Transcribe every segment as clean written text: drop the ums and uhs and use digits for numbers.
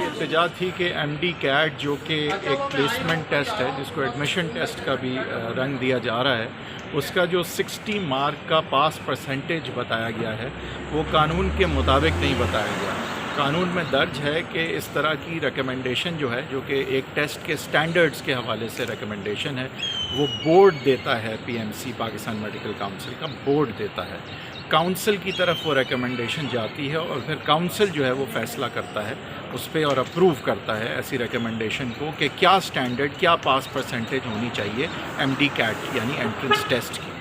इल्तिजा थी कि MD CAT जो कि एक प्लेसमेंट टेस्ट है जिसको एडमिशन टेस्ट का भी रंग दिया जा रहा है, उसका जो 60 मार्क का पास परसेंटेज बताया गया है वो कानून के मुताबिक नहीं बताया गया। कानून में दर्ज है कि इस तरह की रिकमेंडेशन जो है, जो कि एक टेस्ट के स्टैंडर्ड्स के हवाले से रिकमेंडेशन है, वो बोर्ड देता है। PMC पाकिस्तान मेडिकल काउंसिल का बोर्ड देता है, काउंसिल की तरफ वो रिकमेंडेशन जाती है और फिर काउंसिल जो है वो फ़ैसला करता है उस पर और अप्रूव करता है ऐसी रिकमेंडेशन को कि क्या स्टैंडर्ड, क्या पास परसेंटेज होनी चाहिए MD CAT यानी एंट्रेंस टेस्ट की।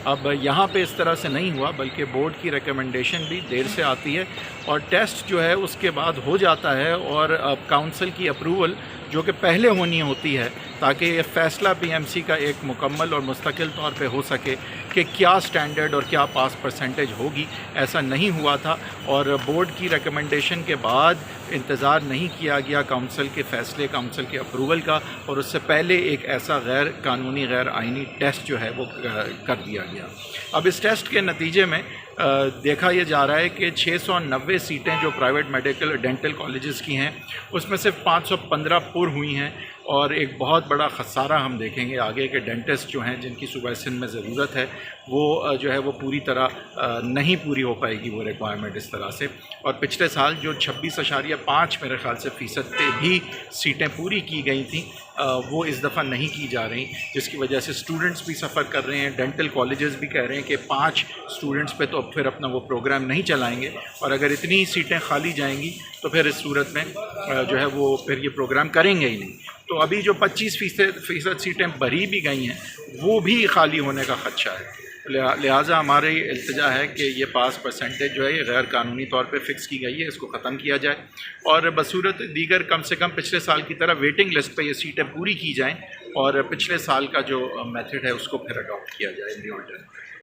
अब यहाँ पे इस तरह से नहीं हुआ, बल्कि बोर्ड की रिकमेंडेशन भी देर से आती है और टेस्ट जो है उसके बाद हो जाता है और अब काउंसिल की अप्रूवल जो कि पहले होनी होती है ताकि ये फ़ैसला PMC का एक मुकम्मल और मुस्तकिल तौर पे हो सके कि क्या स्टैंडर्ड और क्या पास परसेंटेज होगी, ऐसा नहीं हुआ था। और बोर्ड की रिकमेंडेशन के बाद इंतज़ार नहीं किया गया काउंसिल के फ़ैसले, काउंसिल के अप्रूवल का, और उससे पहले एक ऐसा गैर कानूनी, गैर आइनी टेस्ट जो है वो कर दिया गया। अब इस टेस्ट के नतीजे में देखा यह जा रहा है कि 690 सीटें जो प्राइवेट मेडिकल डेंटल कॉलेजेस की हैं उसमें सिर्फ 515 पुर हुई हैं और एक बहुत बड़ा खसारा हम देखेंगे आगे के डेंटिस्ट जो हैं जिनकी सूबा सिंध में ज़रूरत है वो जो है वो पूरी तरह नहीं पूरी हो पाएगी वो रिक्वायरमेंट इस तरह से। और पिछले साल जो 26.5 मेरे ख़्याल से फ़ीसद पे भी सीटें पूरी की गई थी वो इस दफ़ा नहीं की जा रही, जिसकी वजह से स्टूडेंट्स भी सफ़र कर रहे हैं। डेंटल कॉलेजेस भी कह रहे हैं कि 5 स्टूडेंट्स पे तो अब फिर अपना वो प्रोग्राम नहीं चलाएंगे और अगर इतनी सीटें खाली जाएंगी तो फिर इस सूरत में जो है वो फिर ये प्रोग्राम करेंगे ही नहीं। तो अभी जो 25% सीटें भरी भी गई हैं वो भी खाली होने का ख़दशा है। लिहाजा हमारी इल्तिजा है कि ये पास परसेंटेज जो है ये गैर कानूनी तौर पे फ़िक्स की गई है, इसको ख़त्म किया जाए और बसूरत दीगर कम से कम पिछले साल की तरह वेटिंग लिस्ट पे ये सीटें पूरी की जाएं और पिछले साल का जो मेथड है उसको फिर अडॉप्ट किया जाए इन दी ऑल्टरनेटिव।